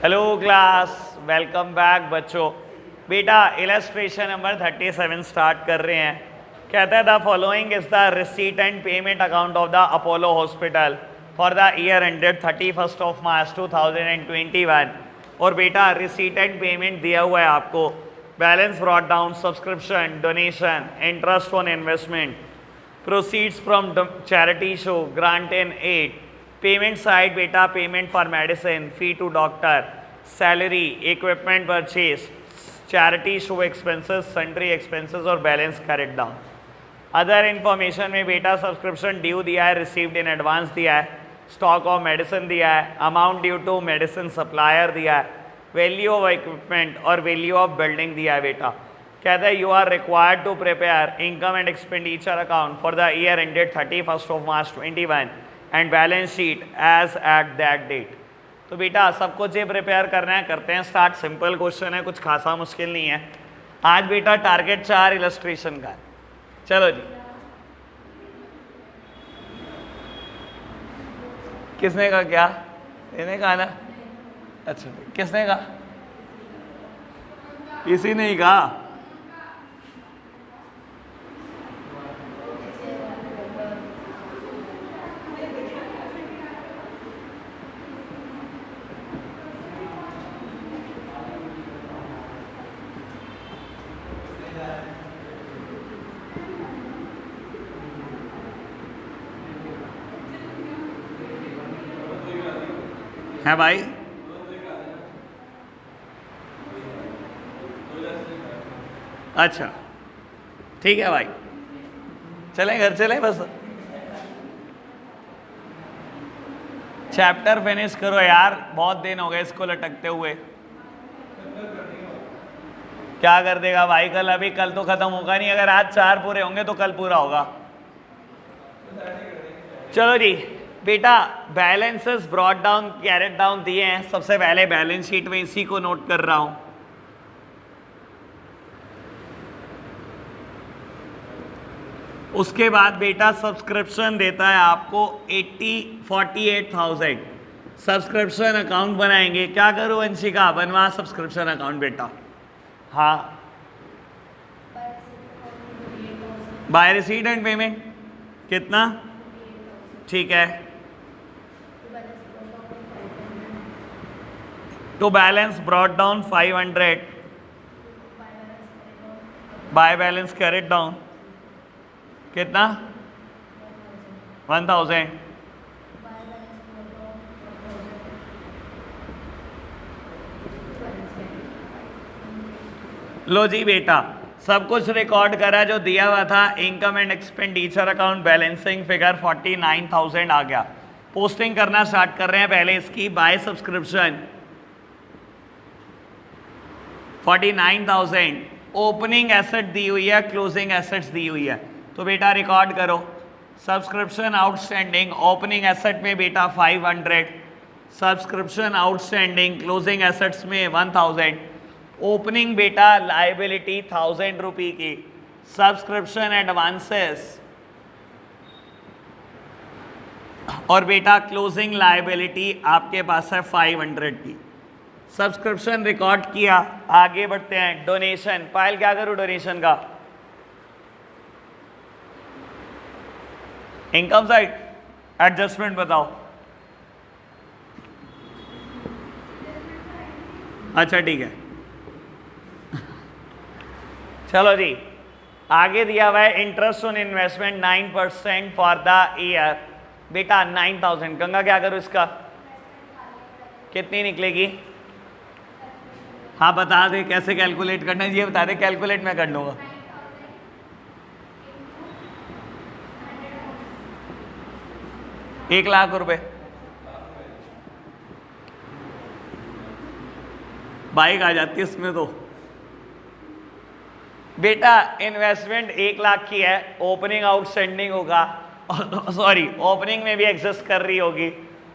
Hello class, welcome back बच्चों। बेटा illustration number 37 start कर रहे हैं। कहता है the following is the receipt and payment account of the Apollo hospital for the year ended 31 of मार्च 2021। और बेटा रिसीट एंड पेमेंट दिया हुआ है आपको। Balance brought down, subscription, donation, interest on investment, proceeds from charity show, grant in aid, payment side बेटा payment for medicine, fee to doctor, salary, equipment purchase, charity show expenses, sundry expenses और balance carried down. Other information में बेटा subscription due दिया है, received in advance दिया है, stock of medicine दिया है, amount due to medicine supplier दिया है, वैल्यू ऑफ इक्विपमेंट और वैल्यू ऑफ बिल्डिंग दिया है। बेटा कहता है you are required to prepare income and expenditure account for the year ended 31 of March 21 and balance sheet as at that date. तो बेटा सब कुछ ये प्रिपेयर करना है, करते हैं स्टार्ट। सिंपल क्वेश्चन है, कुछ खासा मुश्किल नहीं है। आज बेटा टारगेट 4 इलस्ट्रेशन का है। चलो जी, किसने कहा? क्या इन्हें कहा ना? अच्छा, किसने कहा? किसी ने ही कहा। है भाई? अच्छा ठीक है भाई, चलें घर चलें। बस चैप्टर फिनिश करो यार, बहुत दिन हो गए इसको लटकते हुए। क्या कर देगा भाई कल? अभी कल तो खत्म होगा नहीं। अगर आज 4 पूरे होंगे तो कल पूरा होगा। चलो जी बेटा, balances brought down, carried down दिए हैं। सबसे पहले बैलेंस शीट में इसी को नोट कर रहा हूं। उसके बाद बेटा सब्सक्रिप्शन देता है आपको 48,000। सब्सक्रिप्शन अकाउंट बनाएंगे। क्या करो अंशिका? बनवा सब्सक्रिप्शन अकाउंट बेटा। हाँ, बाय रिसीट एंड पेमेंट कितना? ठीक है, तो balance brought down 500, by balance carried down कितना? 1000। लो जी बेटा, सब कुछ रिकॉर्ड करा जो दिया हुआ था। Income and expenditure account balancing figure 49,000 आ गया। पोस्टिंग करना स्टार्ट कर रहे हैं। पहले इसकी बाय सब्सक्रिप्शन 49,000, ओपनिंग एसेट दी हुई है, क्लोजिंग एसेट्स दी हुई है। तो बेटा रिकॉर्ड करो सब्सक्रिप्शन आउटस्टैंडिंग, ओपनिंग एसेट में बेटा 500, सब्सक्रिप्शन आउटस्टैंडिंग क्लोजिंग एसेट्स में 1000, ओपनिंग बेटा लाइबिलिटी 1000 रुपये की, सब्सक्रिप्शन एडवांसेस और बेटा क्लोजिंग लाइबिलिटी आपके पास है 500 की। सब्सक्रिप्शन रिकॉर्ड किया, आगे बढ़ते हैं। डोनेशन, पायल क्या करूं डोनेशन का? इनकम साइड एडजस्टमेंट बताओ। अच्छा ठीक है, चलो जी आगे दिया हुआ है interest on investment 9% for the year. बेटा 9,000। गंगा क्या करूं इसका? कितनी निकलेगी? हाँ बता दे, कैसे कैलकुलेट करना है ये बता दे। कैलकुलेट मैं कर लूँगा। ₹1,00,000 बाइक आ जाती है इसमें। तो बेटा इन्वेस्टमेंट 1,00,000 की है, ओपनिंग आउटस्टैंडिंग होगा, सॉरी ओपनिंग में भी एग्जिस्ट कर रही होगी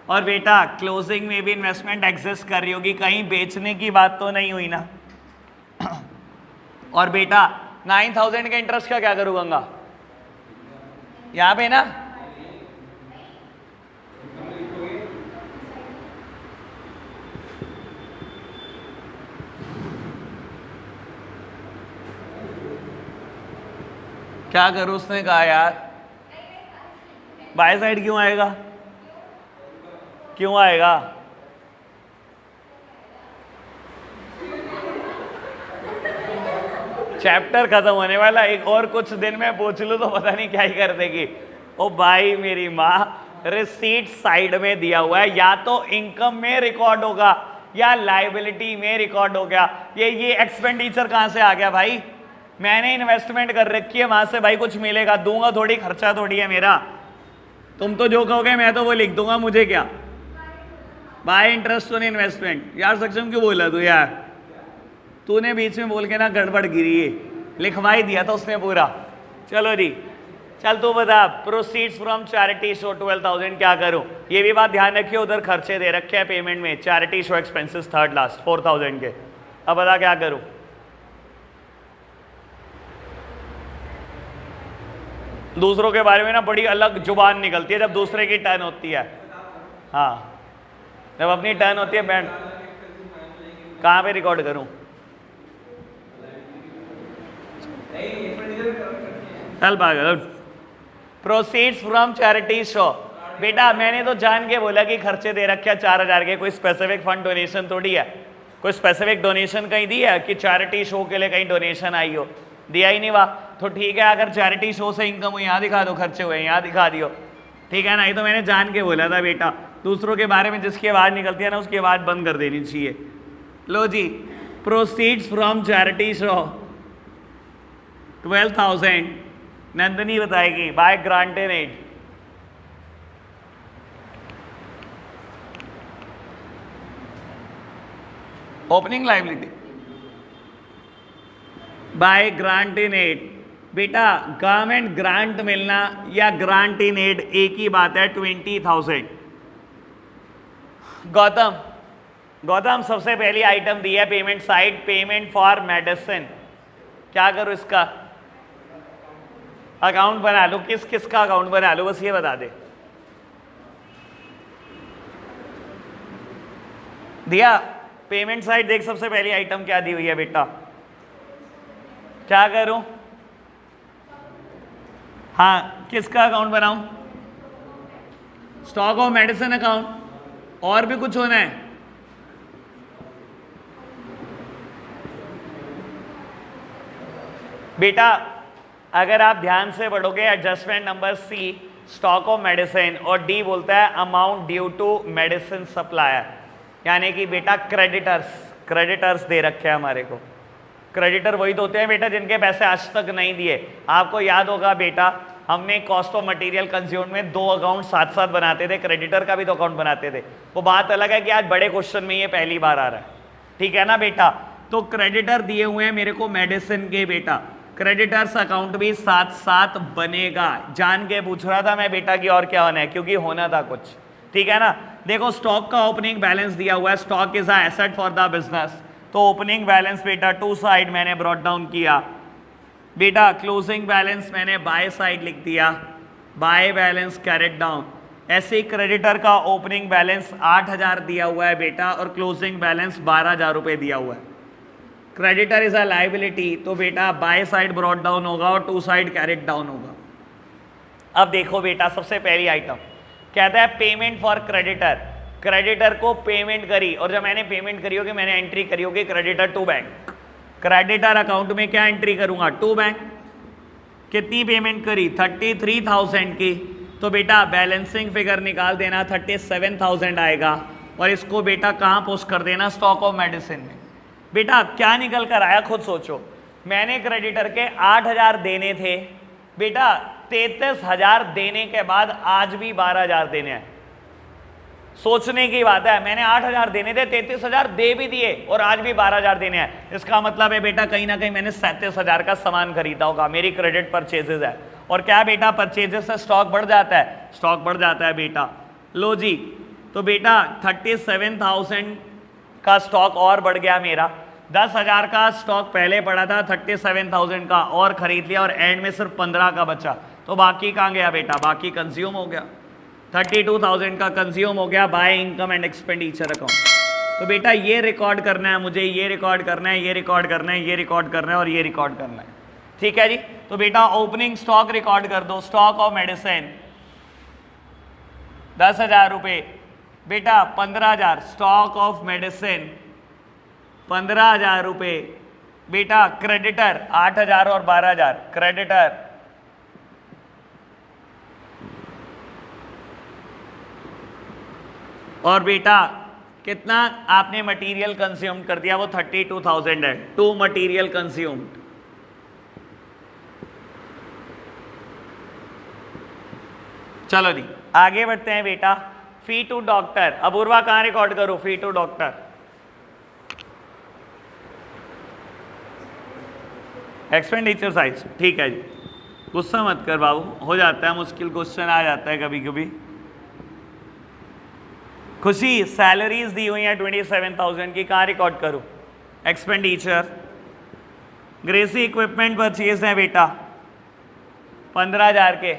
और बेटा क्लोजिंग में भी इन्वेस्टमेंट एग्जिस्ट कर रही होगी। कहीं बेचने की बात तो नहीं हुई ना? और बेटा 9,000 के इंटरेस्ट का क्या करूँगा? यहाँ पे ना क्या करूं, उसने कहा यार बाय साइड क्यों आएगा, क्यों आएगा? चैप्टर खत्म होने वाला, एक और कुछ दिन में पूछ लूं तो पता नहीं क्या ही कर देगी। ओ भाई मेरी माँ, रिसीट साइड में दिया हुआ है, या तो इनकम में रिकॉर्ड होगा या लाइबिलिटी में रिकॉर्ड हो गया। ये एक्सपेंडिचर कहां से आ गया भाई? मैंने इन्वेस्टमेंट कर रखी है, वहां से भाई कुछ मिलेगा, दूंगा थोड़ी, खर्चा थोड़ी है मेरा। तुम तो जो कहोगे मैं तो वो लिख दूंगा, मुझे क्या। Bye interest on investment. यार सक्षम क्यों बोला तू यार? तूने बीच में बोल के ना गड़बड़ गिरी है, लिखवाई दिया था उसने पूरा। चलो जी, चल तू बता, प्रोसीड्स फ्रॉम चैरिटी शो 12,000 क्या करूं? ये भी बात ध्यान रखिए, उधर खर्चे दे रखे हैं पेमेंट में, charity show expenses third last 4,000 के। अब बता क्या करूं? दूसरों के बारे में ना बड़ी अलग जुबान निकलती है जब दूसरे की टर्न होती है। हाँ, जब अपनी टर्न होती है बैंड। कहाँ पे रिकॉर्ड करूं? चल पागल। प्रोसीड्स फ्रॉम चैरिटी शो, बेटा मैंने तो जान के बोला कि खर्चे दे रखे हैं 4,000 के, कोई स्पेसिफिक फंड डोनेशन थोड़ी है, कोई स्पेसिफिक डोनेशन कहीं दी है कि चैरिटी शो के लिए कहीं डोनेशन आई हो? दिया ही नहीं। वाह, तो ठीक है, अगर चैरिटी शो से इनकम हुई यहाँ दिखा दो, खर्चे हुए यहाँ दिखा दियो, ठीक है ना? ये तो मैंने जान के बोला था बेटा, दूसरों के बारे में जिसकी आवाज़ निकलती है ना उसकी आवाज़ बंद कर देनी चाहिए। लो जी, proceeds from charity show 12,000, Nandini बताएगी, by granted aid. Opening liability by grant in aid. बेटा गवर्नमेंट ग्रांट मिलना या ग्रांट इन एड एक ही बात है, 20,000। गौतम सबसे पहली आइटम दी है payment side, payment for medicine. क्या करूं इसका? अकाउंट बना लो। किस किस का अकाउंट बना लो, बस ये बता दे। दिया पेमेंट साइड, देख सबसे पहली आइटम क्या दी हुई है बेटा, क्या करूं? हाँ, किसका अकाउंट बनाऊं? Stock of medicine account. और भी कुछ होना है? बेटा अगर आप ध्यान से पढ़ोगे, adjustment number C stock of medicine, और डी बोलता है amount due to medicine supplier, यानी कि बेटा क्रेडिटर्स दे रखे हैं हमारे को। क्रेडिटर वही तो होते हैं बेटा जिनके पैसे आज तक नहीं दिए। आपको याद होगा बेटा, हमने कॉस्ट ऑफ मटेरियल कंज्यूम्ड में 2 अकाउंट साथ साथ बनाते थे, क्रेडिटर का भी 2 अकाउंट बनाते थे। वो बात अलग है कि आज बड़े क्वेश्चन में ये पहली बार आ रहा है, ठीक है ना बेटा? तो क्रेडिटर दिए हुए हैं मेरे को मेडिसिन के बेटा, क्रेडिटर्स अकाउंट भी साथ साथ बनेगा। जान के पूछ रहा था मैं बेटा कि और क्या होना है, क्योंकि होना था कुछ, ठीक है ना? देखो स्टॉक का ओपनिंग बैलेंस दिया हुआ है, stock is a asset for the business, तो ओपनिंग बैलेंस बेटा टू साइड मैंने ब्रॉट डाउन किया बेटा। क्लोजिंग बैलेंस मैंने बाय साइड लिख दिया, बाय बैलेंस कैरेट डाउन। ऐसे ही क्रेडिटर का ओपनिंग बैलेंस 8,000 दिया हुआ है बेटा, और क्लोजिंग बैलेंस 12,000 रुपये दिया हुआ है। क्रेडिटर इज अ लाइबिलिटी, तो बेटा बाय साइड ब्रॉट डाउन होगा और टू साइड कैरेट डाउन होगा। अब देखो बेटा, सबसे पहली आइटम कहता है पेमेंट फॉर क्रेडिटर। क्रेडिटर को पेमेंट करी, और जब मैंने पेमेंट करी होगी मैंने एंट्री करी होगी creditor to bank. Creditor account में क्या एंट्री करूंगा? To bank. कितनी पेमेंट करी? 33,000 की, तो बेटा बैलेंसिंग फिगर निकाल देना, 37,000 आएगा, और इसको बेटा कहाँ पोस्ट कर देना? स्टॉक ऑफ मेडिसिन में। बेटा क्या निकल कर आया खुद सोचो। मैंने क्रेडिटर के 8,000 देने थे बेटा, 33,000 देने के बाद आज भी 12,000 देने हैं। सोचने की बात है, मैंने 8,000 देने थे, 33,000 दे भी दिए, और आज भी 12,000 देने हैं। इसका मतलब है बेटा कहीं ना कहीं मैंने 37,000 का सामान खरीदा होगा, मेरी क्रेडिट परचेजेस है। और क्या बेटा परचेजेस से स्टॉक बढ़ जाता है? स्टॉक बढ़ जाता है बेटा। लो जी, तो बेटा 37,000 का स्टॉक और बढ़ गया मेरा। 10,000 का स्टॉक पहले पड़ा था, 37,000 का और खरीद लिया, और एंड में सिर्फ 15 का बचा, तो बाकी कहाँ गया बेटा? बाकी कंज्यूम हो गया। 32,000 का कंज्यूम हो गया by income and expenditure account. तो बेटा ये रिकॉर्ड करना है मुझे, ये रिकॉर्ड करना है, ये रिकॉर्ड करना है, ये रिकॉर्ड करना है, और ये रिकॉर्ड करना है। ठीक है जी। तो बेटा ओपनिंग स्टॉक रिकॉर्ड कर दो, स्टॉक ऑफ मेडिसिन 10,000 रुपये, बेटा 15,000, स्टॉक ऑफ मेडिसिन 15,000 रुपये, बेटा क्रेडिटर 8,000 और 12,000, क्रेडिटर और बेटा कितना आपने मटेरियल कंज्यूम कर दिया, वो 32,000 है, टू मटेरियल कंज्यूम्ड। चलो जी आगे बढ़ते हैं बेटा। फी टू डॉक्टर, अपूर्वा कहां रिकॉर्ड करो, फी टू डॉक्टर, एक्सपेंडिचर साइज, ठीक है जी। गुस्सा मत कर बाबू, हो जाता है, मुश्किल क्वेश्चन आ जाता है कभी कभी। खुशी सैलरीज दी हुई हैं 27,000 की, कहाँ रिकॉर्ड करूँ, एक्सपेंडिचर। ग्रेसी इक्विपमेंट परचेज है बेटा 15,000 के,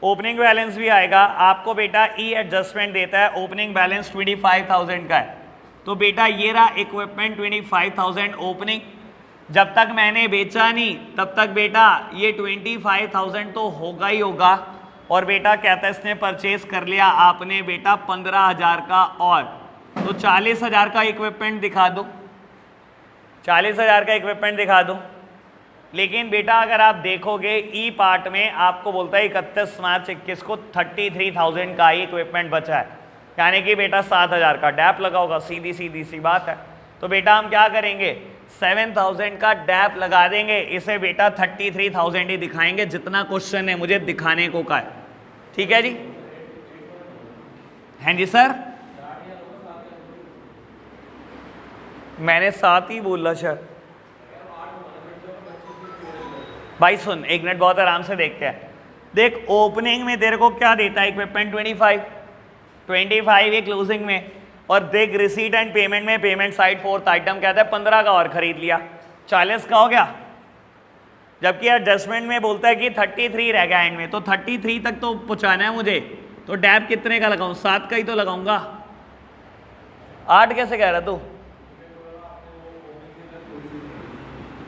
ओपनिंग बैलेंस भी आएगा आपको बेटा, ई एडजस्टमेंट देता है, ओपनिंग बैलेंस 25,000 का है। तो बेटा ये रहा इक्विपमेंट 25,000 ओपनिंग, जब तक मैंने बेचा नहीं तब तक बेटा ये 25,000 तो होगा ही होगा। और बेटा कहता है इसने परचेज कर लिया आपने बेटा 15,000 का, और तो 40,000 का इक्विपमेंट दिखा दो, 40,000 का इक्विपमेंट दिखा दो। लेकिन बेटा अगर आप देखोगे ई पार्ट में आपको बोलता है 31 मार्च 21 को 33,000 का ही इक्विपमेंट बचा है, यानी कि बेटा 7,000 का डैप लगा होगा, सीधी सीधी सी बात है। तो बेटा हम क्या करेंगे, 7,000 का डैप लगा देंगे, इसे बेटा 33,000 ही दिखाएंगे, जितना क्वेश्चन है मुझे दिखाने को का है, ठीक है जी। हैं जी सर, मैंने 7 ही बोला सर। भाई सुन एक मिनट, बहुत आराम से देखते हैं। देख ओपनिंग में तेरे को क्या देता है इक्विपमेंट 25 ये क्लोजिंग में, और देख रिसीट एंड पेमेंट में पेमेंट साइड फोर्थ आइटम कहता है 15 का और खरीद लिया, 40 का हो गया। जबकि एडजस्टमेंट में बोलता है कि 33 रह गया एंड में, तो 33 तक तो पहुंचाना है मुझे, तो डैप कितने का लगाऊं, 7 का ही तो लगाऊंगा। 8 कैसे कह रहा तू,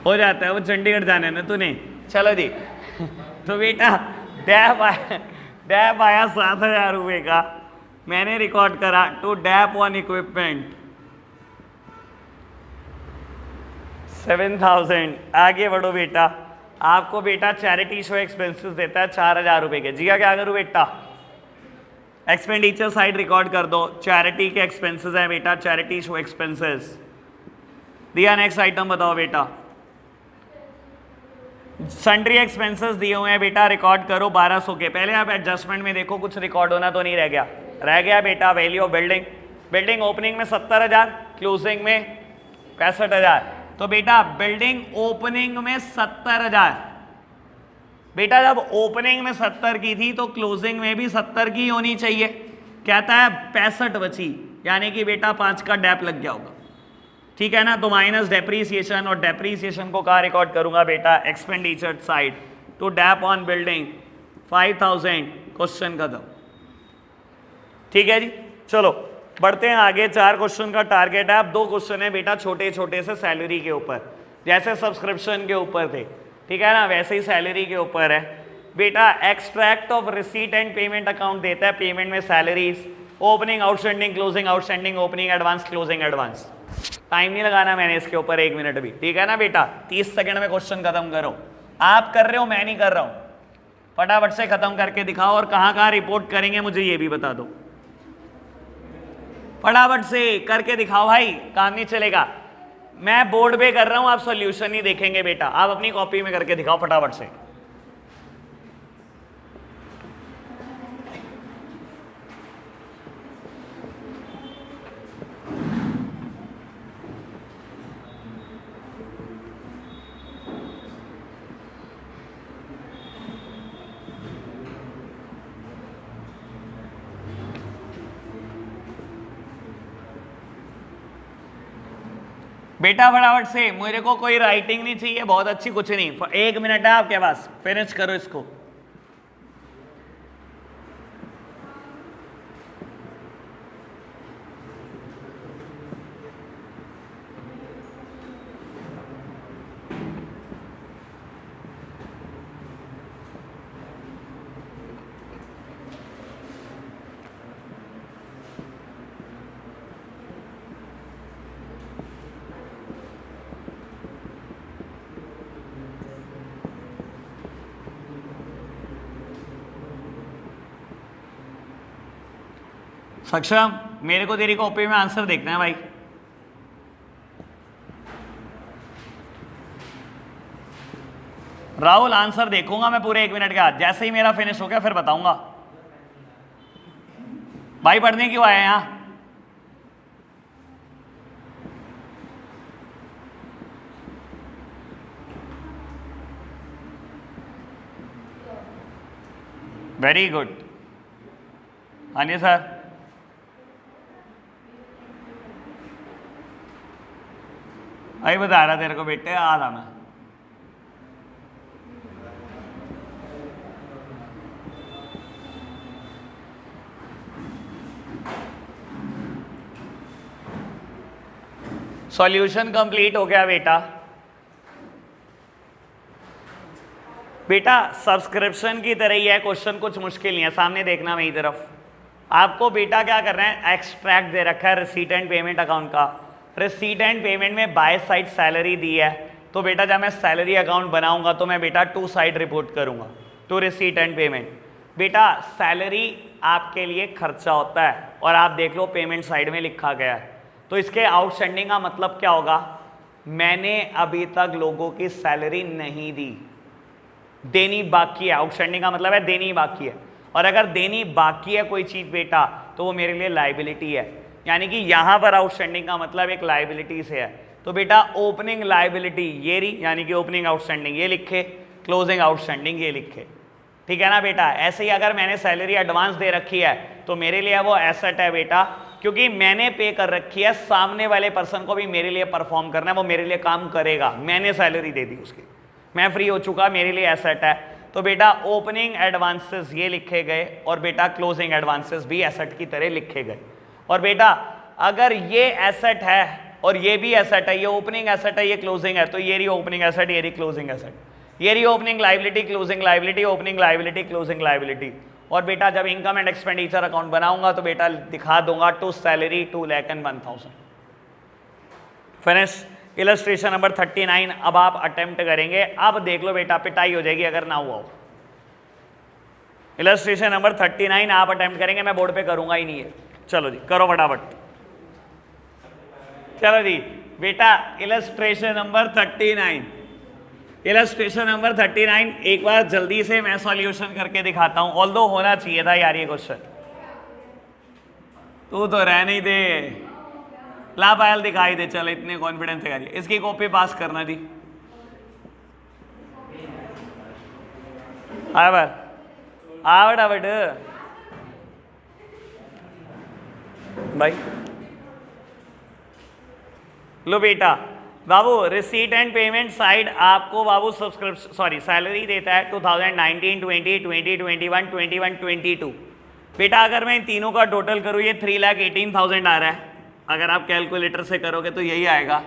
हो जाता है वो चंडीगढ़ जाने ना तूने। चलो जी तो बेटा डैप आया 7,000 रुपये का, मैंने रिकॉर्ड करा टू डैप ऑन इक्विपमेंट 7,000। आगे बढ़ो बेटा, आपको बेटा चैरिटी शो एक्सपेंसेस देता है 4,000 रुपये के। जिया क्या करूँ बेटा, एक्सपेंडिचर साइड रिकॉर्ड कर दो, चैरिटी के एक्सपेंसेस हैं बेटा, चैरिटी शो एक्सपेंसेस दिया। नेक्स्ट आइटम बताओ बेटा, सन्ड्री एक्सपेंसेस दिए हुए हैं बेटा, रिकॉर्ड करो 1200 के। पहले आप एडजस्टमेंट में देखो कुछ रिकॉर्ड होना तो नहीं रह गया, रह गया बेटा value of building. Building opening में 70,000, क्लोजिंग में 65,000। तो बेटा बिल्डिंग ओपनिंग में 70,000, बेटा जब ओपनिंग में 70 की थी तो क्लोजिंग में भी 70 की होनी चाहिए। कहता है 65 बची, यानी कि बेटा 5 का डैप लग गया होगा, ठीक है ना। तो माइनस डेप्रीसिएशन, और डेप्रीसिएशन को कहाँ रिकॉर्ड करूंगा बेटा, expenditure side to dep on building 5,000, question खत्म, ठीक है जी। चलो बढ़ते हैं आगे, 4 क्वेश्चन का टारगेट है। अब 2 क्वेश्चन है बेटा छोटे छोटे से सैलरी के ऊपर, जैसे सब्सक्रिप्शन के ऊपर थे, ठीक है ना, वैसे ही सैलरी के ऊपर है बेटा। Extract of receipt and payment account देता है, पेमेंट में salaries, opening outstanding, closing outstanding, opening advance, closing advance. Time नहीं लगाना मैंने इसके ऊपर 1 मिनट भी, ठीक है ना बेटा। 30 सेकंड में क्वेश्चन खत्म करो। आप कर रहे हो, मैं नहीं कर रहा हूं, फटाफट से खत्म करके दिखाओ। और कहां कहां रिपोर्ट करेंगे मुझे ये भी बता दो, फटाफट से करके दिखाओ भाई, काम नहीं चलेगा। मैं बोर्ड पे कर रहा हूं, आप सॉल्यूशन ही देखेंगे बेटा, आप अपनी कॉपी में करके दिखाओ फटाफट से। बेटा फटाफट से, मेरे को कोई राइटिंग नहीं चाहिए, बहुत अच्छी कुछ नहीं, 1 मिनट है आपके पास, फिनिश करो इसको। सक्षम, मेरे को तेरी कॉपी में आंसर देखना है भाई। राहुल आंसर देखूंगा मैं पूरे 1 मिनट के बाद, जैसे ही मेरा फिनिश हो गया फिर बताऊंगा। भाई पढ़ने क्यों आए यहां? Very good. हाँ जी सर। अभी बता रहा तेरे को बेटे, आ रहा मैं। सॉल्यूशन कंप्लीट हो गया बेटा। बेटा सब्सक्रिप्शन की तरह ही है, क्वेश्चन कुछ मुश्किल नहीं है। सामने देखना मेरी तरफ। आपको बेटा क्या करना है, एक्सट्रैक्ट दे रखा है रिसीट एंड पेमेंट अकाउंट का। रिसीट एंड पेमेंट में बाय साइड सैलरी दी है, तो बेटा जब मैं सैलरी अकाउंट बनाऊंगा तो मैं बेटा टू साइड रिपोर्ट करूंगा, टू रिसीट एंड पेमेंट। बेटा सैलरी आपके लिए खर्चा होता है और आप देख लो पेमेंट साइड में लिखा गया है, तो इसके आउटस्टैंडिंग का मतलब क्या होगा, मैंने अभी तक लोगों की सैलरी नहीं दी, देनी बाकी है। आउटस्टैंडिंग का मतलब है देनी बाकी है, और अगर देनी बाकी है कोई चीज बेटा तो वो मेरे लिए लाइबिलिटी है, यानी कि यहां पर आउटस्टैंडिंग का मतलब एक लाइबिलिटी से है। तो बेटा ओपनिंग लाइबिलिटी ये रही, यानी कि ओपनिंग आउटस्टैंडिंग ये लिखे, क्लोजिंग आउटस्टैंडिंग ये लिखे, ठीक है ना बेटा। ऐसे ही अगर मैंने सैलरी एडवांस दे रखी है तो मेरे लिए वो एसेट है बेटा, क्योंकि मैंने पे कर रखी है, सामने वाले पर्सन को भी मेरे लिए परफॉर्म करना है, वो मेरे लिए काम करेगा, मैंने सैलरी दे दी उसकी, मैं फ्री हो चुका, मेरे लिए एसेट है। तो बेटा ओपनिंग एडवांसेस ये लिखे गए और बेटा क्लोजिंग एडवांसेस भी एसेट की तरह लिखे गए। और बेटा अगर ये एसेट है और ये भी एसेट है, ये ओपनिंग एसेट है, ये क्लोजिंग है, तो ये रही ओपनिंग एसेट, ये रही क्लोजिंग एसेट, ये रही opening liability, closing liability, opening liability, closing liability. और बेटा जब इनकम एंड एक्सपेंडिचर अकाउंट बनाऊंगा तो बेटा दिखा दूंगा to salary 2,01,000। Finish. Illustration number 39 अब आप अटेम्प्ट करेंगे। अब देख लो बेटा पिटाई हो जाएगी अगर ना हुआ हो। इलस्ट्रेशन नंबर 39 आप अटेम्प्ट करेंगे, मैं बोर्ड पे करूंगा ही नहीं है। चलो जी करो फटाफट। चलो जी बेटा इलस्ट्रेशन नंबर 39, इलस्ट्रेशन नंबर 39 एक बार जल्दी से मैं सॉल्यूशन करके दिखाता हूं, ऑल्दो होना चाहिए था यार ये क्वेश्चन। तू तो रह नहीं दे, ला पायल दिखाई दे, चल इतने कॉन्फिडेंस से करिए। इसकी कॉपी पास करना जी। आवड़ आवड़ भाई लो बेटा। बाबू रिसीट एंड पेमेंट साइड आपको बाबू सब्सक्रिप्शन सॉरी सैलरी देता है 2019, 20, 20, 21, 21, 22। बेटा अगर मैं इन तीनों का टोटल करूँ ये 3,18,000 आ रहा है, अगर आप कैलकुलेटर से करोगे तो यही आएगा।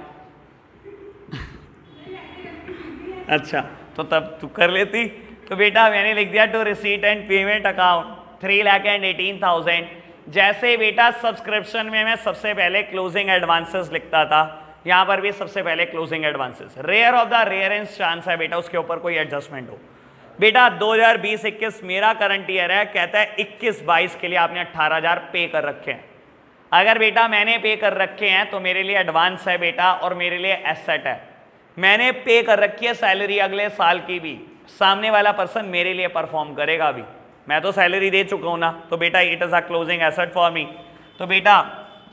अच्छा तो तब तू कर लेती। तो बेटा मैंने लिख दिया to receipt and payment account 3,18,000। जैसे बेटा सब्सक्रिप्शन में मैं सबसे पहले क्लोजिंग एडवांसेस लिखता था, यहां पर भी सबसे पहले closing advances. Rare of the रेयरेंस चांस है बेटा उसके ऊपर कोई एडजस्टमेंट हो। बेटा 2020-21 मेरा करंट ईयर है, कहता है 21-22 के लिए आपने 18,000 पे कर रखे हैं। अगर बेटा मैंने पे कर रखे हैं तो मेरे लिए एडवांस है बेटा और मेरे लिए एसेट है। मैंने पे कर रखी है सैलरी अगले साल की भी, सामने वाला पर्सन मेरे लिए परफॉर्म करेगा भी, मैं तो सैलरी दे चुका हूं ना, तो बेटा it is a closing asset for me. तो बेटा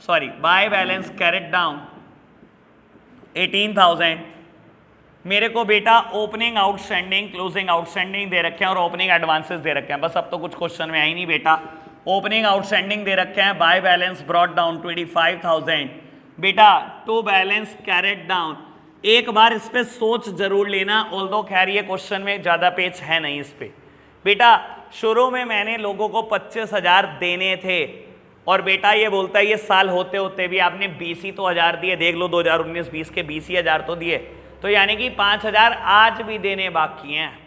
sorry by balance carried down 18,000। मेरे को बेटा ओपनिंग आउटस्टैंडिंग क्लोजिंग आउटस्टैंडिंग दे रखे हैं और ओपनिंग एडवांसेस दे रखे हैं, बस अब तो कुछ क्वेश्चन में आई नहीं बेटा। ओपनिंग आउटस्टैंडिंग दे रखे हैं, बाय बैलेंस ब्रॉट डाउन 25,000। बेटा टू बैलेंस कैरेट डाउन। एक बार इस पे सोच जरूर लेना, ऑल्दो खैर ये क्वेश्चन में ज्यादा पेज है नहीं इस पे। बेटा शुरू में मैंने लोगों को 25,000 देने थे और बेटा ये बोलता है ये साल होते होते भी आपने 20 ही तो हज़ार दिए, देख लो 2019-20 के 20 ही हज़ार तो दिए, तो यानी कि 5,000 आज भी देने बाकी हैं।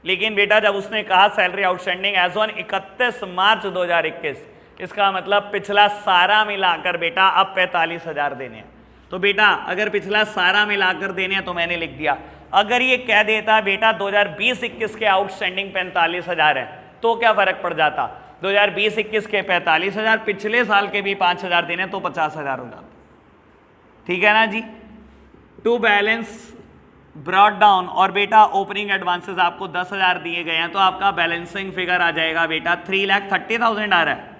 लेकिन बेटा जब उसने कहा सैलरी आउटस्टैंडिंग एज ऑन 31 मार्च 2021, इसका मतलब पिछला सारा मिलाकर बेटा अब 45,000 देने हैं। तो बेटा अगर पिछला सारा मिलाकर देने हैं तो मैंने लिख दिया। अगर ये कह देता बेटा 2020-21 के आउटस्टैंडिंग 45,000 है तो क्या फर्क पड़ जाता, 2020-21 के 45,000, पिछले साल के भी 5,000 देने तो 50,000 हो जाते, ठीक है ना जी। टू बैलेंस ब्रॉड डाउन, और बेटा ओपनिंग एडवांसेस आपको 10,000 दिए गए हैं, तो आपका बैलेंसिंग फिगर आ जाएगा बेटा 3,30,000 आ रहा है।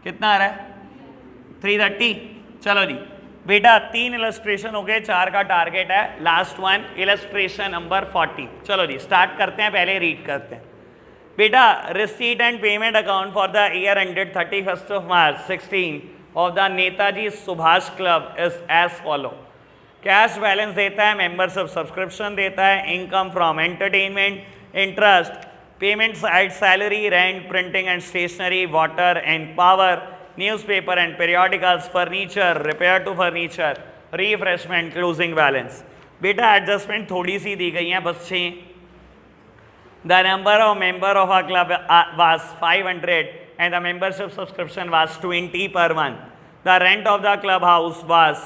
कितना आ रहा है? 330। चलो जी बेटा 3 इलस्ट्रेशन हो गए, 4 का टारगेट है, लास्ट वन इलस्ट्रेशन नंबर 40। चलो जी स्टार्ट करते हैं, पहले रीड करते हैं बेटा। Receipt and payment account for the year ended 31st of March 16 of the Netaji Subhash club is as follow. Cash balance देता है, मेंबरशिप सब्सक्रिप्शन देता है, income from entertainment, interest, payment side salary, rent, printing and stationery, water and power, newspaper and periodicals, furniture, repair to furniture, refreshment, closing balance. बेटा adjustment थोड़ी सी दी गई है, बस 6। The number of member of a club was 500 and the membership subscription was 20 per month. The rent of the club house was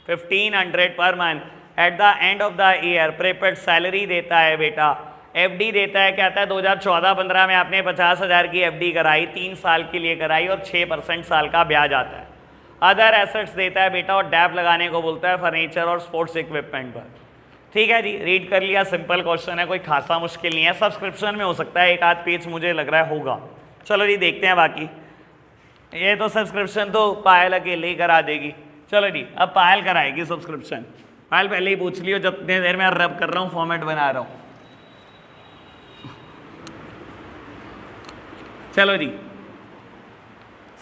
1,500 per month. At the end of the year prepaid salary देता है बेटा, FD देता है, कहता है 2014-15 में आपने 50,000 की एफडी कराई, 3 साल के लिए कराई और 6% साल का ब्याज आता है। अदर एसेट्स देता है बेटा, और डैप लगाने को बोलता है फर्नीचर और स्पोर्ट्स इक्विपमेंट पर। ठीक है जी, रीड कर लिया, सिंपल क्वेश्चन है, कोई खासा मुश्किल नहीं है, सब्सक्रिप्शन में हो सकता है, एक आध पेज मुझे लग रहा है होगा। चलो जी देखते हैं बाकी। ये तो सब्सक्रिप्शन तो पायल अकेले ही करा देगी। चलो जी अब पायल कराएगी सब्सक्रिप्शन। पायल पहले ही पूछ लियो, जब इतनी देर में रब कर रहा हूँ, फॉर्मेट बना रहा हूँ। चलो जी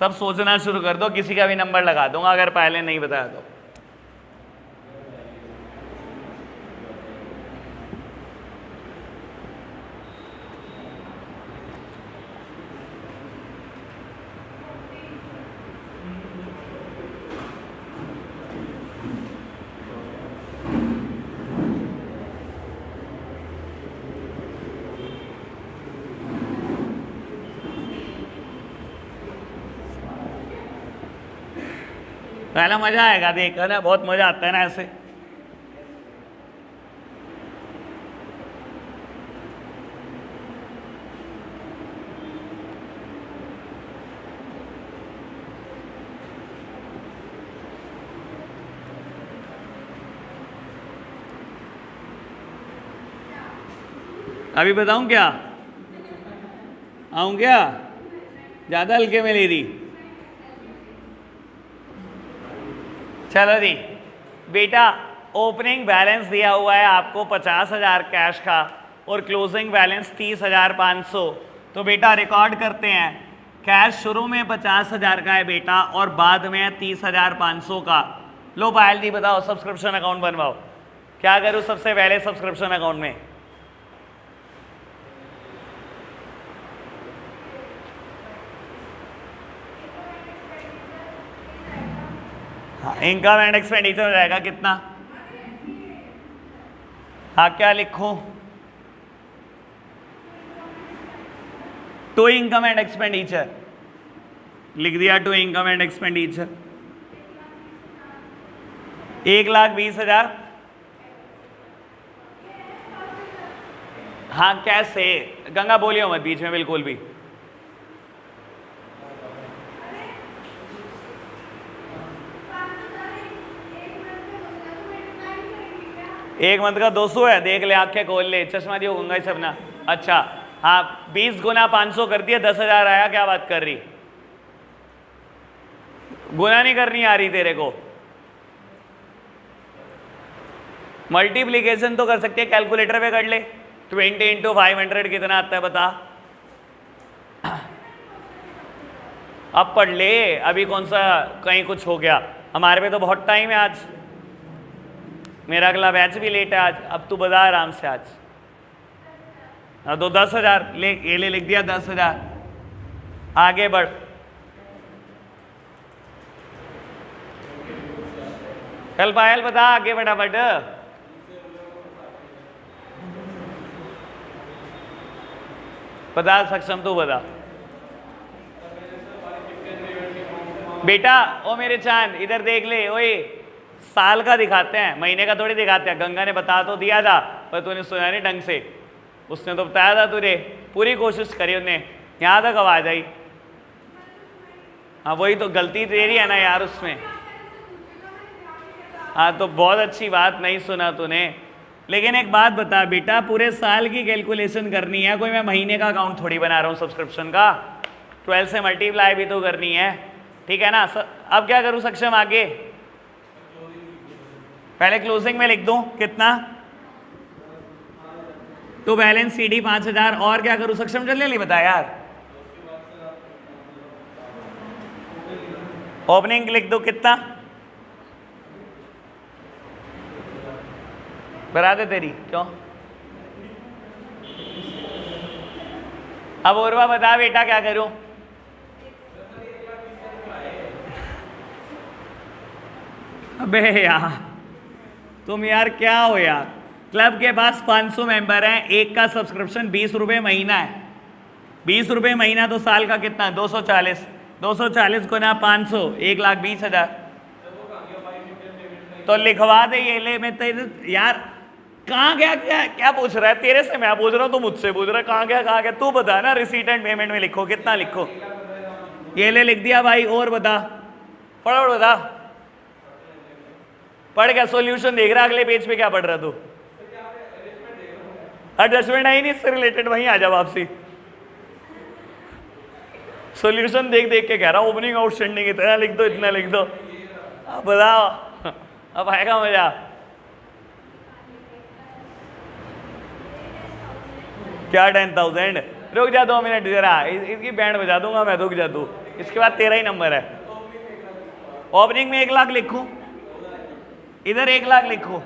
सब सोचना शुरू कर दो, किसी का भी नंबर लगा दूंगा अगर पहले नहीं बताया तो। पहला मजा आएगा देखकर ना, बहुत मजा आता है ना ऐसे। अभी बताऊं क्या? आऊं क्या? ज्यादा हल्के में ले दी। चलो जी बेटा ओपनिंग बैलेंस दिया हुआ है आपको 50,000 कैश का और क्लोजिंग बैलेंस 30,500। तो बेटा रिकॉर्ड करते हैं, कैश शुरू में 50,000 का है बेटा और बाद में 30,500 का। लो पायल जी बताओ, सब्सक्रिप्शन अकाउंट बनवाओ। क्या करूँ सबसे पहले सब्सक्रिप्शन अकाउंट में? इनकम एंड एक्सपेंडिचर हो जाएगा कितना? हाँ क्या लिखूं? टू इनकम एंड एक्सपेंडिचर लिख दिया। To income and expenditure 1,20,000। हाँ कैसे? गंगा बोलियो मत बीच में बिल्कुल भी। एक मंथ का 200 है, देख ले, आंखें खोल ले, चश्मा दियो गंगा सपना। अच्छा हाँ 20 गुना 500 कर दिया, 10,000 आया। क्या बात कर रही? गुना नहीं करनी आ रही तेरे को? मल्टीप्लीकेशन तो कर सकते हैं, कैलकुलेटर पे कर ले। 20 × 500 कितना आता है बता? अब पढ़ ले, अभी कौन सा कहीं कुछ हो गया। हमारे पे तो बहुत टाइम है आज, मेरा अगला बैच भी लेट है आज। अब तू बता आराम से आज। हाँ तो 10,000 ले, ये ले लिख दिया 10,000। आगे बढ़। चल पायल बता आगे फटाफट। बता सक्षम तू बता बेटा। ओ मेरे चांद इधर देख ले, ओए साल का दिखाते हैं, महीने का थोड़ी दिखाते हैं। गंगा ने बता तो दिया था पर तूने सुना नहीं ढंग से। उसने तो बताया था तुझे, पूरी कोशिश करी उसने। यहाँ तक आवाज आई। हाँ वही तो गलती तेरी है ना यार उसमें। हाँ तो बहुत अच्छी बात, नहीं सुना तूने। लेकिन एक बात बता बेटा, पूरे साल की कैलकुलेशन करनी है, कोई मैं महीने का अकाउंट थोड़ी बना रहा हूँ सब्सक्रिप्शन का। 12 से मल्टीप्लाई भी तो करनी है, ठीक है ना। अब क्या करूँ सक्षम आगे? पहले क्लोजिंग में लिख दूं कितना, तो बैलेंस सीडी 5000, और क्या करूं सक्षम जल्दी नहीं बता यार। ओपनिंग लिख दो कितना, बता दे तेरी क्यों। अब औरवा बता बेटा क्या करूं। अबे यार तुम यार क्या हो यार। क्लब के पास 500 मेंबर हैं, एक का सब्सक्रिप्शन 20 रुपये महीना है। 20 रुपये महीना तो साल का कितना, 240। 240 गुना 500, 1,20,000। तो लिखवा दे ये ले। मैं तेरे यार कहाँ गया, क्या पूछ रहा है? तेरे से मैं पूछ रहा हूँ, तू मुझसे पूछ रहा है कहाँ गया। तू बता ना, रिसीट एंड पेमेंट में लिखो कितना लिखो। ये ले लिख दिया भाई, और बता फटाफट बता। पढ़ क्या सॉल्यूशन देख रहा, अगले पेज पे क्या पढ़ रहा तू? एडजस्टमेंट आई नहीं, इससे रिलेटेड वहीं आ जा वापसी। सॉल्यूशन देख देख के कह रहा हूं, ओपनिंग आउटस्टैंडिंग इतना लिख दो, इतना लिख दो। अब बताओ, अब आएगा मजा। क्या 10,000? रुक जा 2 मिनट जरा, इसकी बैंड बजा दूंगा मैं, रुक जा तू। इसके बाद तेरा ही नंबर है। ओपनिंग में 1 लाख लिखूं, इधर 1 लाख लिखूं,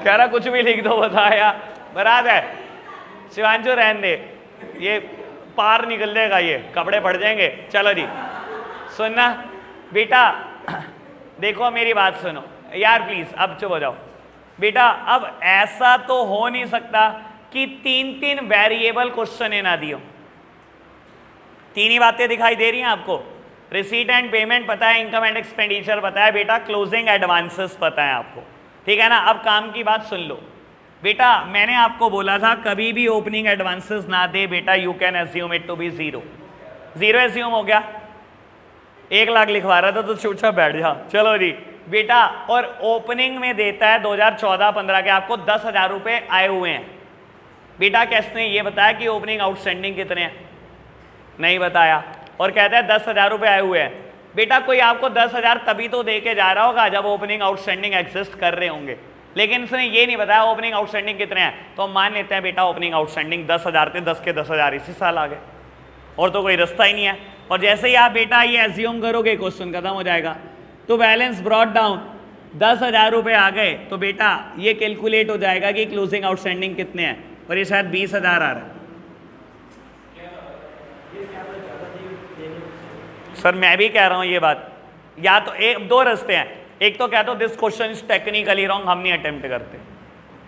कह रहा कुछ भी लिख दो बताया। बराबर है शिवांशु, रहने दे, ये पार निकल जाएगा, ये कपड़े फट जाएंगे। चलो जी सुनना बेटा, देखो मेरी बात सुनो यार प्लीज, अब चुप हो जाओ बेटा। अब ऐसा तो हो नहीं सकता कि 3 वेरिएबल क्वेश्चन ना दियो। 3 ही बातें दिखाई दे रही हैं आपको। रिसीट एंड पेमेंट पता है, इनकम एंड एक्सपेंडिचर पता है बेटा, क्लोजिंग एडवांसेस पता है आपको, ठीक है ना। अब काम की बात सुन लो बेटा, मैंने आपको बोला था कभी भी ओपनिंग एडवांसेस ना दे बेटा, you can assume it to be 0। 0 assume हो गया। 1 लाख लिखवा रहा था तो चुपचाप बैठ जा। चलो जी बेटा, और ओपनिंग में देता है 2014-15 के आपको 10,000 रुपये आए हुए हैं बेटा। किसने ये बताया कि ओपनिंग आउटस्टैंडिंग कितने हैं? नहीं बताया, और कहता है 10,000 रुपये आए हुए हैं बेटा। कोई आपको 10,000 तभी तो दे के जा रहा होगा जब ओपनिंग आउटस्टैंडिंग एग्जिस्ट कर रहे होंगे, लेकिन उसने ये नहीं बताया ओपनिंग आउटस्टैंडिंग कितने हैं। तो हम मान लेते हैं बेटा ओपनिंग आउटस्टैंडिंग 10,000 थे, 10 के 10,000 इसी साल आ गए, और तो कोई रास्ता ही नहीं है। और जैसे ही आप बेटा ये एज्यूम करोगे क्वेश्चन खत्म हो जाएगा। तो बैलेंस ब्रॉट डाउन 10,000 रुपये आ गए, तो बेटा ये कैलकुलेट हो जाएगा कि क्लोजिंग आउटस्टैंडिंग कितने हैं, और ये शायद 20,000 आ रहा है। सर मैं भी कह रहा हूं ये बात, या तो 2 रास्ते हैं। एक तो कहते हो this question is technically wrong, हम नहीं अटेम्प्ट करते,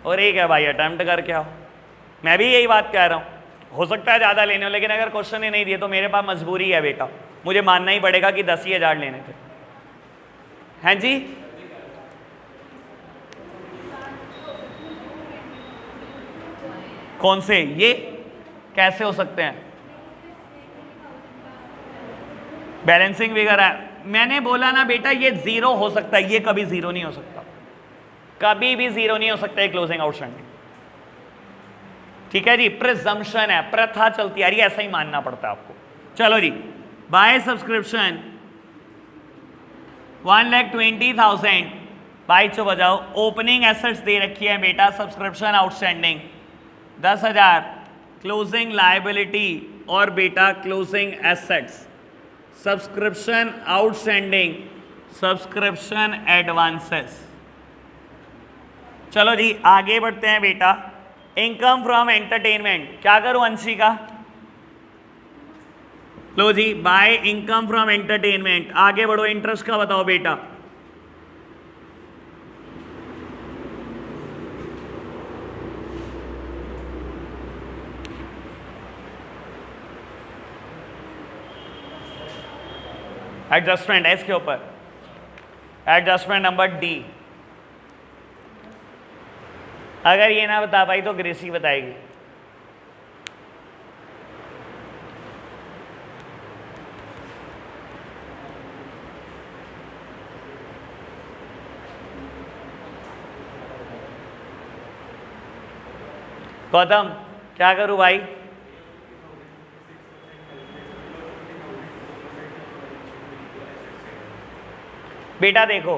और एक है भाई अटेम्प्ट करके आओ। मैं भी यही बात कह रहा हूं, हो सकता है ज़्यादा लेने हो, लेकिन अगर क्वेश्चन ही नहीं दिए तो मेरे पास मजबूरी है बेटा, मुझे मानना ही पड़ेगा कि 10,000 लेने थे। हैं जी कौन से, ये कैसे हो सकते हैं? बैलेंसिंग फिगर है, मैंने बोला ना बेटा ये 0 हो सकता है, ये कभी 0 नहीं हो सकता, कभी भी 0 नहीं हो सकता है क्लोजिंग आउटस्टैंडिंग, ठीक है जी। प्रिजम्पशन है, प्रथा चलती आ रही है, ऐसा ही मानना पड़ता है आपको। चलो जी, बाय सब्सक्रिप्शन 1,20,000 बाई चो बजाओ। ओपनिंग एसेट्स दे रखी है बेटा, सब्सक्रिप्शन आउटस्टैंडिंग 10,000, क्लोजिंग लायबिलिटी और बेटा closing assets, subscription outstanding, subscription advances. चलो जी आगे बढ़ते हैं बेटा। इनकम फ्रॉम एंटरटेनमेंट, क्या करूं अंशिका? लो जी, बाय इनकम फ्रॉम एंटरटेनमेंट। आगे बढ़ो, इंटरेस्ट का बताओ बेटा। एडजस्टमेंट है इसके ऊपर, एडजस्टमेंट नंबर डी। अगर ये ना बता पाई तो ग्रेसी बताएगी। गौतम क्या करूं भाई? बेटा देखो,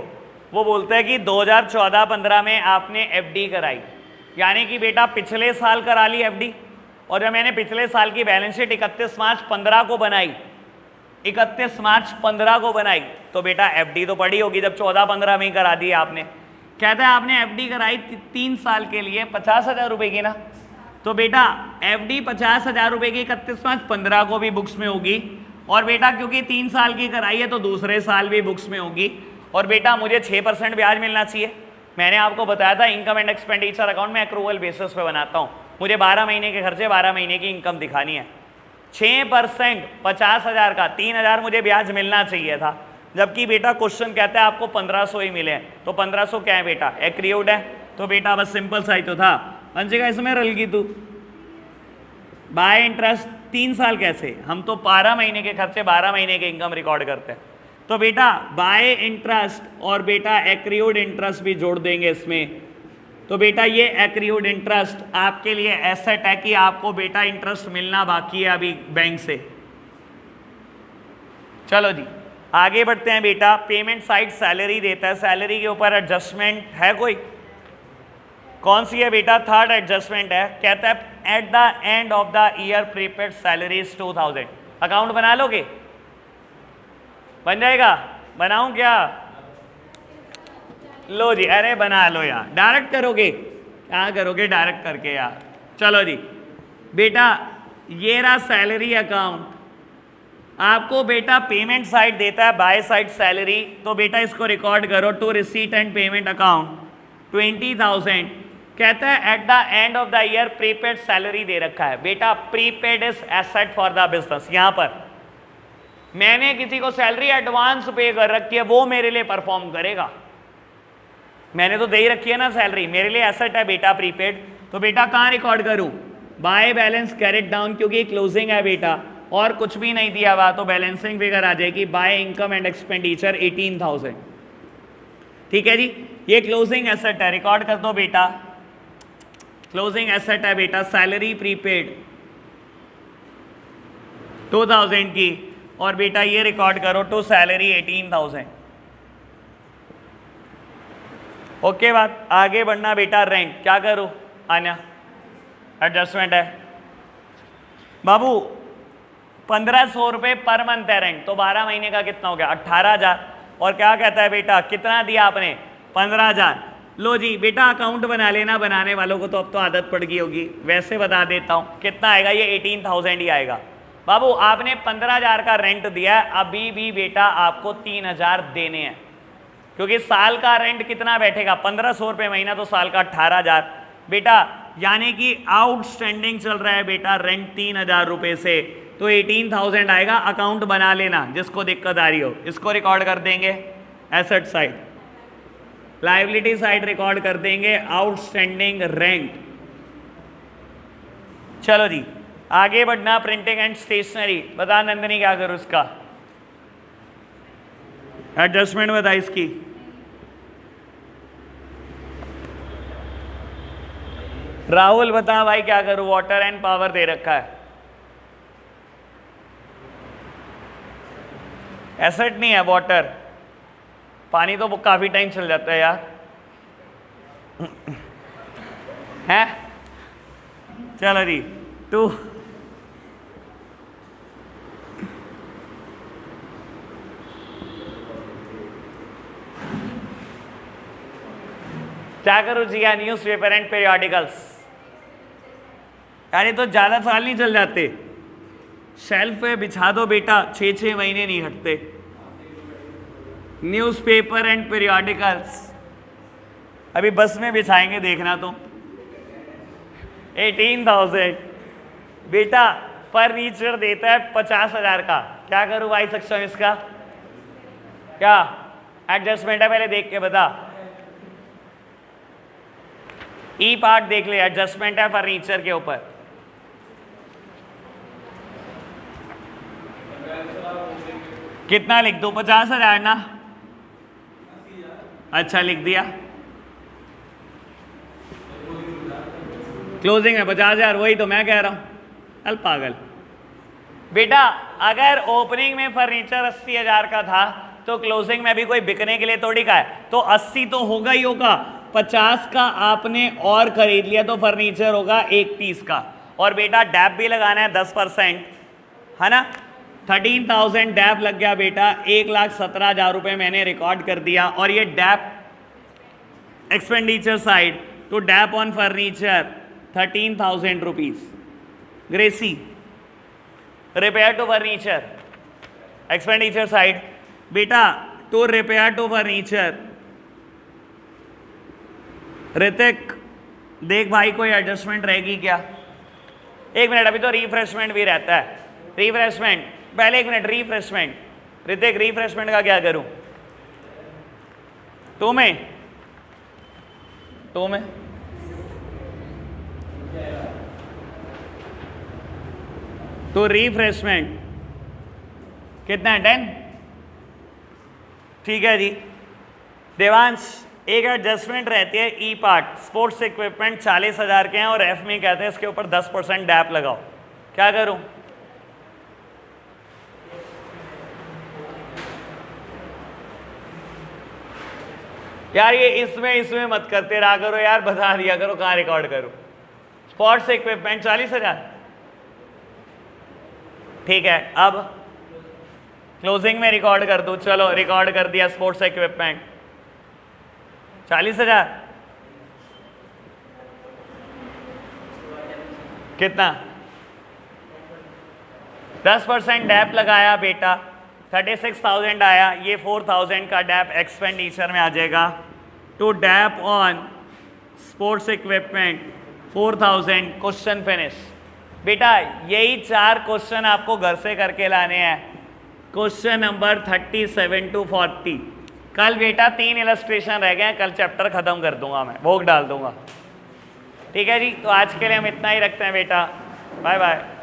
वो बोलते हैं कि 2014-15 में आपने एफडी कराई, यानी कि बेटा पिछले साल करा ली एफडी, और जब मैंने पिछले साल की बैलेंस शीट 31 मार्च 15 को बनाई, 31 मार्च 15 को बनाई, तो बेटा एफडी तो पड़ी होगी जब 14-15 में ही करा दी आपने। कहता है आपने एफडी कराई 3 साल के लिए 50,000 रुपए की ना, तो बेटा एफडी 50,000 रुपए की 31 मार्च 15 को भी बुक्स में होगी, और बेटा क्योंकि 3 साल की कराई है तो दूसरे साल भी बुक्स में होगी, और बेटा मुझे 6% ब्याज मिलना चाहिए। मैंने आपको बताया था इनकम एंड एक्सपेंडिचर अकाउंट में एक्रूवल बेसिस पे बनाता हूँ, मुझे 12 महीने के खर्चे 12 महीने की इनकम दिखानी है। 6% 50,000 का 3,000 मुझे ब्याज मिलना चाहिए था, जबकि बेटा क्वेश्चन कहता है आपको 1500 ही मिले हैं, तो 1500 क्या है बेटा? एक्रियूड है, तो बेटा बस सिंपल सा ही तो था। अंशिका इसमें रल गई तू, बाय इंटरेस्ट 3 साल कैसे? हम तो 12 महीने के खर्चे 12 महीने के इनकम रिकॉर्ड करते हैं, तो बेटा बाय इंटरेस्ट और बेटा एक्रियूड इंटरेस्ट भी जोड़ देंगे इसमें, तो बेटा ये एक्रियूड इंटरेस्ट आपके लिए एसेट है कि आपको बेटा इंटरेस्ट मिलना बाकी है अभी बैंक से। चलो जी आगे बढ़ते हैं बेटा। पेमेंट साइड सैलरी देता है, सैलरी के ऊपर एडजस्टमेंट है कोई? कौन सी है बेटा? थर्ड एडजस्टमेंट है, कहता है at the end of the year prepaid salary is 2000। Account बना लोगे? बन जाएगा? बनाऊं क्या? लो जी, अरे बना लो यार, डायरेक्ट करोगे? क्या करोगे डायरेक्ट करके यार। चलो जी बेटा ये रहा सैलरी अकाउंट, आपको बेटा पेमेंट साइड देता है बाय साइड सैलरी, तो बेटा इसको रिकॉर्ड करो to receipt and payment account 20,000। कहता है at the end of the year prepaid salary दे रखा है, बेटा prepaid is asset for the business. यहां पर मैंने किसी को सैलरी एडवांस पे कर रखी है, वो मेरे लिए परफॉर्म करेगा, मैंने तो दे ही रखी है ना सैलरी, मेरे लिए एसेट है बेटा प्रीपेड, तो बेटा कहाँ रिकॉर्ड करूं? बाय बैलेंस कैरेट डाउन, क्योंकि क्लोजिंग है बेटा और कुछ भी नहीं दिया हुआ, तो बैलेंसिंग फिगर आ जाएगी बाय इनकम एंड एक्सपेंडिचर 18,000। ठीक है जी, ये क्लोजिंग एसेट है, रिकॉर्ड कर दो बेटा, क्लोजिंग एसेट है बेटा सैलरी प्रीपेड 2000 की, और बेटा ये रिकॉर्ड करो टू सैलरी 18,000। ओके बात, आगे बढ़ना बेटा। रेंट क्या करूं? आना एडजस्टमेंट है बाबू, 1500 रुपये पर मंथ है रेंट, तो 12 महीने का कितना हो गया? 18,000। और क्या कहता है बेटा, कितना दिया आपने? 15,000। लो जी बेटा अकाउंट बना लेना, बनाने वालों को तो अब तो आदत पड़ गई होगी, वैसे बता देता हूँ कितना आएगा, ये 18,000 ही आएगा। बाबू आपने 15,000 का रेंट दिया है, अभी भी बेटा आपको 3,000 देने हैं, क्योंकि साल का रेंट कितना बैठेगा? 1,500 रुपये महीना, तो साल का 18,000 बेटा, यानी कि आउटस्टैंडिंग चल रहा है बेटा रेंट 3,000 रुपये से, तो 18,000 आएगा। अकाउंट बना लेना, जिसको दिक्कत आ रही हो इसको रिकॉर्ड कर देंगे asset side, liability side record कर देंगे आउटस्टैंडिंग रेंट। चलो जी आगे बढ़ना। प्रिंटिंग एंड स्टेशनरी, बता नंदनी क्या करूं इसका? एडजस्टमेंट बता इसकी। राहुल बता भाई क्या करूं? वाटर एंड पावर दे रखा है, एसेट नहीं है वाटर, पानी तो काफी टाइम चल जाता है यार है। चलो जी टू क्या करूं जी? या न्यूज पेपर एंड पीरियोडिकल्स, यानी तो ज्यादा साल नहीं चल जाते, शेल्फ पे बिछा दो बेटा, 6-6 महीने नहीं हटते। न्यूज़पेपर एंड पीरियोडिकल्स अभी बस में बिछाएंगे, देखना तो 18,000 बेटा। फर्नीचर देता है 50,000 का, क्या करूं भाई सक्षम इसका? क्या एडजस्टमेंट है पहले देख के बता। ई पार्ट देख ले, एडजस्टमेंट है फर्नीचर के ऊपर। कितना लिख दो? 50,000 ना? अच्छा लिख दिया। क्लोजिंग में 50,000, वही तो मैं कह रहा हूँ। अल पागल बेटा, अगर ओपनिंग में फर्नीचर 80,000 का था तो क्लोजिंग में भी कोई बिकने के लिए थोड़ी का है, तो 80 तो होगा ही होगा। 50 का आपने और खरीद लिया तो फर्नीचर होगा 1 पीस का। और बेटा डैप भी लगाना है 10%, है ना। 13,000 डैप लग गया बेटा, 1,17,000 रुपये मैंने रिकॉर्ड कर दिया। और ये डैप एक्सपेंडिचर साइड, तो डैप ऑन फर्नीचर 13,000 रुपीज। ग्रेसी, repair to furniture expenditure side बेटा, तो रिपेयर टू फर्नीचर। ऋतिक देख भाई कोई एडजस्टमेंट रहेगी क्या? 1 मिनट, अभी तो रिफ्रेशमेंट भी रहता है। रिफ्रेशमेंट पहले 1 मिनट, रिफ्रेशमेंट ऋतिक, रिफ्रेशमेंट का क्या करूं? टू में तो रिफ्रेशमेंट कितना है? 10। ठीक है जी। देवांश, एक एडजस्टमेंट रहती है ई पार्ट, स्पोर्ट्स इक्विपमेंट 40,000 के हैं और एफ में कहते हैं इसके ऊपर 10% डैप लगाओ। क्या करूं? यार ये इसमें मत करते रहा करो यार, बता दिया करो कहाँ रिकॉर्ड करो। स्पोर्ट्स इक्विपमेंट 40,000, ठीक है। अब क्लोजिंग में रिकॉर्ड कर दूं, चलो रिकॉर्ड कर दिया। स्पोर्ट्स इक्विपमेंट 40,000, कितना? 10% डैप लगाया बेटा, 36,000 आया। ये 4,000 का डैप एक्सपेंडिचर में आ जाएगा। To dep on sports equipment 4,000। Question finish. बेटा यही 4 क्वेश्चन आपको घर से करके लाने हैं। Question number 37 to 40। कल बेटा 3 इलस्ट्रेशन रह गए हैं, कल चैप्टर खत्म कर दूंगा मैं, भोग डाल दूंगा। ठीक है जी, तो आज के लिए हम इतना ही रखते हैं बेटा। Bye bye.